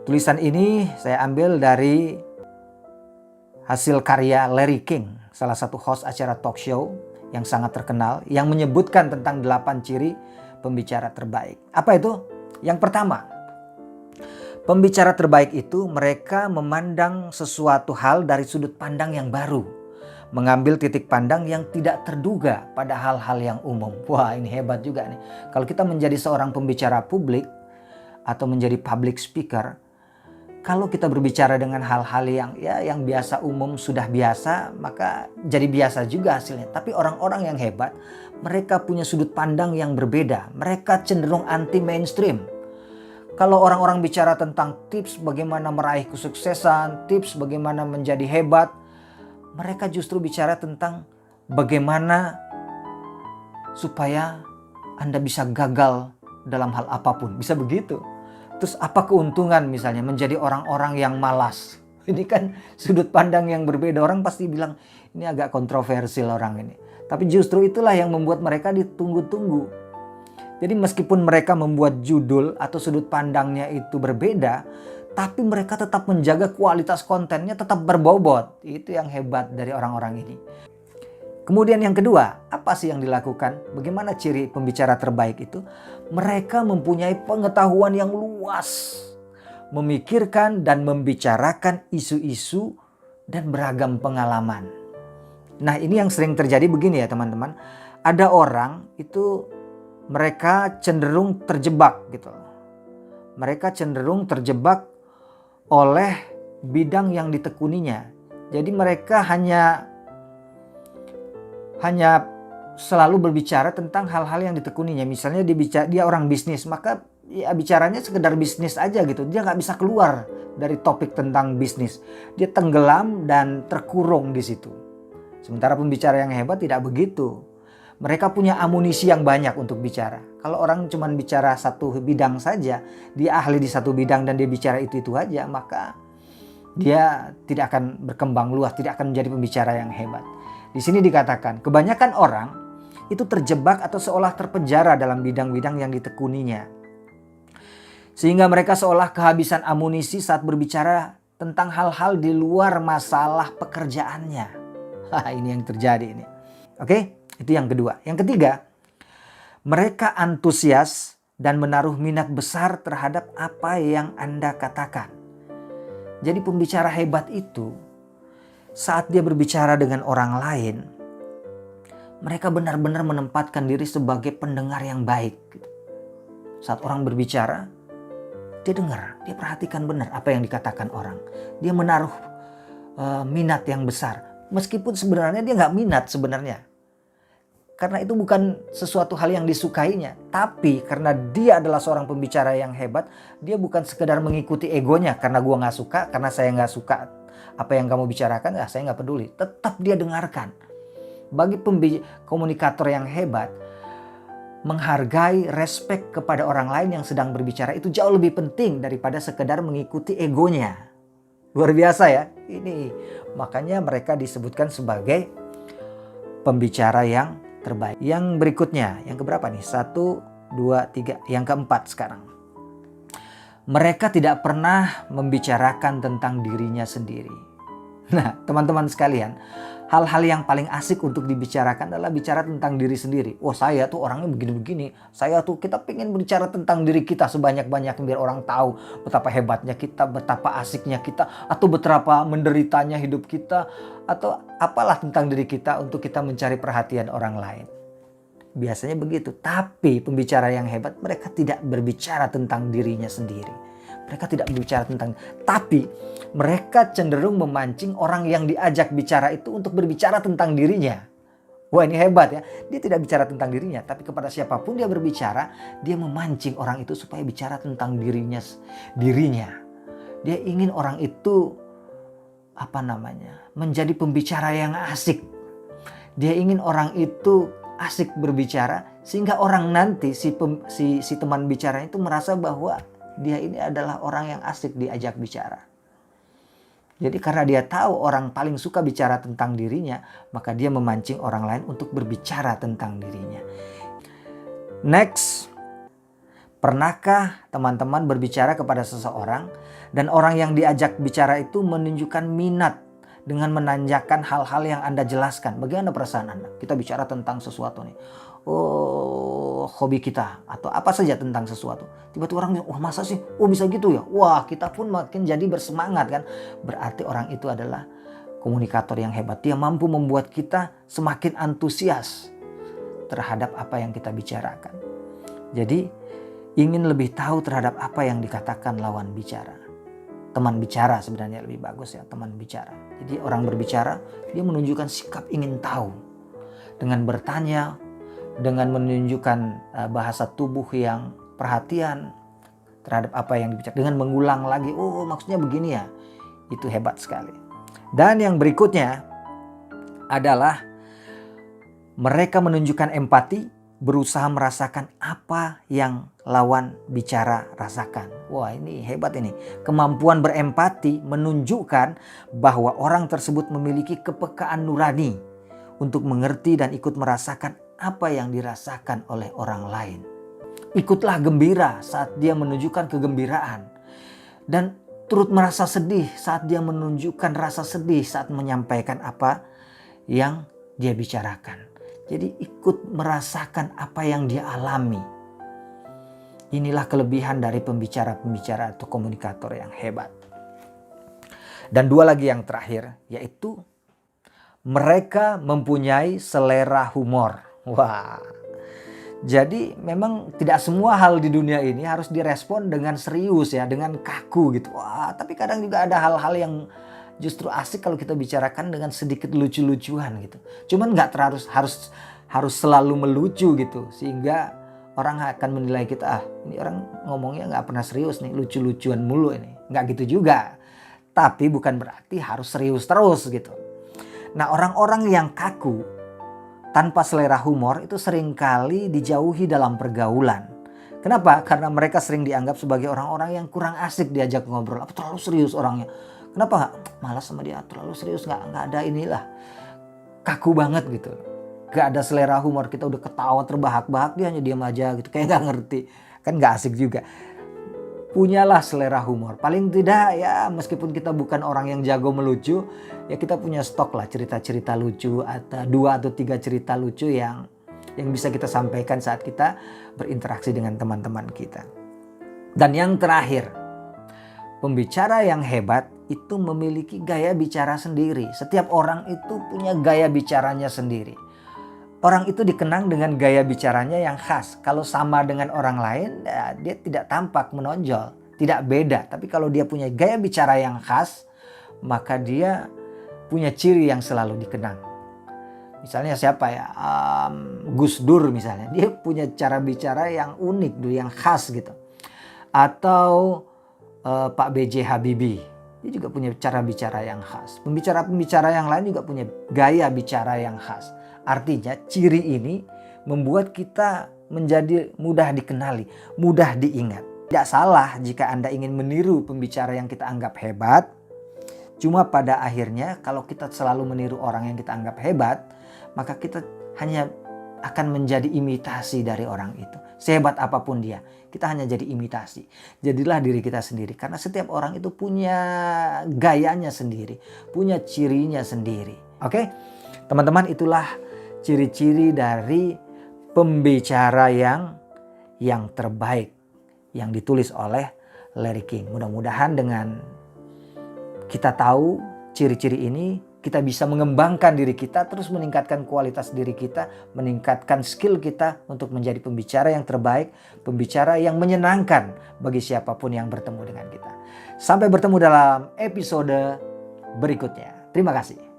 Tulisan ini saya ambil dari hasil karya Larry King, salah satu host acara talk show yang sangat terkenal, yang menyebutkan tentang 8 ciri pembicara terbaik. Apa itu? Yang pertama, pembicara terbaik itu mereka memandang sesuatu hal dari sudut pandang yang baru. Mengambil titik pandang yang tidak terduga pada hal-hal yang umum. Wah, ini hebat juga nih. Kalau kita menjadi seorang pembicara publik atau menjadi public speaker, kalau kita berbicara dengan hal-hal yang biasa umum, sudah biasa, maka jadi biasa juga hasilnya. Tapi orang-orang yang hebat, mereka punya sudut pandang yang berbeda. Mereka cenderung anti mainstream. Kalau orang-orang bicara tentang tips bagaimana meraih kesuksesan, tips bagaimana menjadi hebat, mereka justru bicara tentang bagaimana supaya Anda bisa gagal dalam hal apapun. Bisa begitu. Terus apa keuntungan misalnya menjadi orang-orang yang malas? Ini kan sudut pandang yang berbeda. Orang pasti bilang ini agak kontroversial orang ini. Tapi justru itulah yang membuat mereka ditunggu-tunggu. Jadi meskipun mereka membuat judul atau sudut pandangnya itu berbeda, tapi mereka tetap menjaga kualitas kontennya tetap berbobot. Itu yang hebat dari orang-orang ini. Kemudian yang kedua, apa sih yang dilakukan? Bagaimana ciri pembicara terbaik itu? Mereka mempunyai pengetahuan yang luas, memikirkan dan membicarakan isu-isu dan beragam pengalaman. Nah, ini yang sering terjadi begini ya teman-teman. Ada orang itu mereka cenderung terjebak gitu. Mereka cenderung terjebak oleh bidang yang ditekuninya. Jadi mereka hanya selalu berbicara tentang hal-hal yang ditekuninya. Misalnya dia orang bisnis, maka ya bicaranya sekedar bisnis aja gitu. Dia nggak bisa keluar dari topik tentang bisnis. Dia tenggelam dan terkurung di situ. Sementara pembicara yang hebat tidak begitu. Mereka punya amunisi yang banyak untuk bicara. Kalau orang cuma bicara satu bidang saja, dia ahli di satu bidang dan dia bicara itu aja, maka dia tidak akan berkembang luas, tidak akan menjadi pembicara yang hebat. Di sini dikatakan, kebanyakan orang itu terjebak atau seolah terpenjara dalam bidang-bidang yang ditekuninya. Sehingga mereka seolah kehabisan amunisi saat berbicara tentang hal-hal di luar masalah pekerjaannya. Ini yang terjadi ini. Oke, itu yang kedua. Yang ketiga, mereka antusias dan menaruh minat besar terhadap apa yang Anda katakan. Jadi pembicara hebat itu, saat dia berbicara dengan orang lain, mereka benar-benar menempatkan diri sebagai pendengar yang baik. Saat orang berbicara, dia dengar, dia perhatikan benar apa yang dikatakan orang. Dia menaruh minat yang besar. Meskipun sebenarnya dia nggak minat sebenarnya. Karena itu bukan sesuatu hal yang disukainya. Tapi karena dia adalah seorang pembicara yang hebat, dia bukan sekedar mengikuti egonya. Karena gua nggak suka, karena saya nggak suka apa yang kamu bicarakan, saya nggak peduli. Tetap dia dengarkan. Bagi komunikator yang hebat, menghargai, respek kepada orang lain yang sedang berbicara itu jauh lebih penting daripada sekedar mengikuti egonya. Luar biasa ya. Ini makanya mereka disebutkan sebagai pembicara yang terbaik. Yang berikutnya, yang keberapa nih? 1, 2, 3. Yang keempat sekarang. Mereka tidak pernah membicarakan tentang dirinya sendiri. Nah, teman-teman sekalian, hal-hal yang paling asik untuk dibicarakan adalah bicara tentang diri sendiri. Oh, saya tuh orangnya begini-begini. Kita pengen berbicara tentang diri kita sebanyak-banyaknya biar orang tahu betapa hebatnya kita, betapa asiknya kita, atau betapa menderitanya hidup kita, atau apalah tentang diri kita untuk kita mencari perhatian orang lain. Biasanya begitu. Tapi pembicara yang hebat, mereka tidak berbicara tentang dirinya sendiri. Mereka tidak berbicara tentang, tapi mereka cenderung memancing orang yang diajak bicara itu untuk berbicara tentang dirinya. Wah, ini hebat ya. Dia tidak bicara tentang dirinya, tapi kepada siapapun dia berbicara, dia memancing orang itu supaya bicara tentang dirinya. Dia ingin orang itu menjadi pembicara yang asik. Dia ingin orang itu asik berbicara sehingga orang nanti si teman bicara itu merasa bahwa dia ini adalah orang yang asik diajak bicara. Jadi karena dia tahu orang paling suka bicara tentang dirinya, maka dia memancing orang lain untuk berbicara tentang dirinya. Next, Pernahkah teman-teman berbicara kepada seseorang dan orang yang diajak bicara itu menunjukkan minat dengan menanyakan hal-hal yang Anda jelaskan? Bagaimana perasaan Anda? Kita bicara tentang sesuatu nih. Oh, hobi kita atau apa saja tentang sesuatu. Tiba-tiba orang bilang, wah masa sih? Oh bisa gitu ya? Wah, kita pun makin jadi bersemangat kan. Berarti orang itu adalah komunikator yang hebat. Dia mampu membuat kita semakin antusias terhadap apa yang kita bicarakan. Jadi ingin lebih tahu terhadap apa yang dikatakan lawan bicara. Teman bicara sebenarnya lebih bagus ya, teman bicara. Jadi orang berbicara, dia menunjukkan sikap ingin tahu. Dengan bertanya, dengan menunjukkan bahasa tubuh yang perhatian terhadap apa yang dibicarakan. Dengan mengulang lagi, oh maksudnya begini ya. Itu hebat sekali. Dan yang berikutnya adalah mereka menunjukkan empati, berusaha merasakan apa yang lawan bicara rasakan. Wah ini hebat ini. Kemampuan berempati menunjukkan bahwa orang tersebut memiliki kepekaan nurani untuk mengerti dan ikut merasakan apa yang dirasakan oleh orang lain. Ikutlah gembira saat dia menunjukkan kegembiraan. Dan turut merasa sedih saat dia menunjukkan rasa sedih saat menyampaikan apa yang dia bicarakan. Jadi ikut merasakan apa yang dia alami. Inilah kelebihan dari pembicara-pembicara atau komunikator yang hebat. Dan dua lagi yang terakhir, yaitu mereka mempunyai selera humor. Wah, jadi memang tidak semua hal di dunia ini harus direspon dengan serius ya, dengan kaku gitu. Wah, tapi kadang juga ada hal-hal yang justru asik kalau kita bicarakan dengan sedikit lucu-lucuan gitu. Cuman nggak terlalu harus selalu melucu gitu, sehingga orang akan menilai kita, ini orang ngomongnya nggak pernah serius nih, lucu-lucuan mulu ini. Nggak gitu juga. Tapi bukan berarti harus serius terus gitu. Nah, orang-orang yang kaku tanpa selera humor itu seringkali dijauhi dalam pergaulan. Kenapa? Karena mereka sering dianggap sebagai orang-orang yang kurang asik diajak ngobrol. Apa terlalu serius orangnya? Kenapa nggak? Malas sama dia, terlalu serius, nggak ada inilah. Kaku banget gitu. Gak ada selera humor, kita udah ketawa terbahak-bahak, dia hanya diam aja gitu. Kayak gak ngerti, kan gak asik juga. Punyalah selera humor. Paling tidak ya meskipun kita bukan orang yang jago melucu, ya kita punya stok lah cerita-cerita lucu atau 2 atau 3 cerita lucu yang bisa kita sampaikan saat kita berinteraksi dengan teman-teman kita. Dan yang terakhir, pembicara yang hebat itu memiliki gaya bicara sendiri. Setiap orang itu punya gaya bicaranya sendiri. Orang itu dikenang dengan gaya bicaranya yang khas. Kalau sama dengan orang lain, ya, dia tidak tampak menonjol, tidak beda. Tapi kalau dia punya gaya bicara yang khas, maka dia punya ciri yang selalu dikenang. Misalnya siapa ya? Gus Dur misalnya, dia punya cara bicara yang unik, yang khas gitu. Atau Pak B.J. Habibie, dia juga punya cara bicara yang khas. Pembicara-pembicara yang lain juga punya gaya bicara yang khas. Artinya ciri ini membuat kita menjadi mudah dikenali, mudah diingat. Tidak salah jika Anda ingin meniru pembicara yang kita anggap hebat. Cuma pada akhirnya kalau kita selalu meniru orang yang kita anggap hebat, maka kita hanya akan menjadi imitasi dari orang itu. Sehebat apapun dia, kita hanya jadi imitasi. Jadilah diri kita sendiri. Karena setiap orang itu punya gayanya sendiri, punya cirinya sendiri. Oke? Teman-teman, itulah ciri-ciri dari pembicara yang terbaik yang ditulis oleh Larry King. Mudah-mudahan dengan kita tahu ciri-ciri ini, kita bisa mengembangkan diri kita, terus meningkatkan kualitas diri kita, meningkatkan skill kita untuk menjadi pembicara yang terbaik, pembicara yang menyenangkan bagi siapapun yang bertemu dengan kita. Sampai bertemu dalam episode berikutnya. Terima kasih.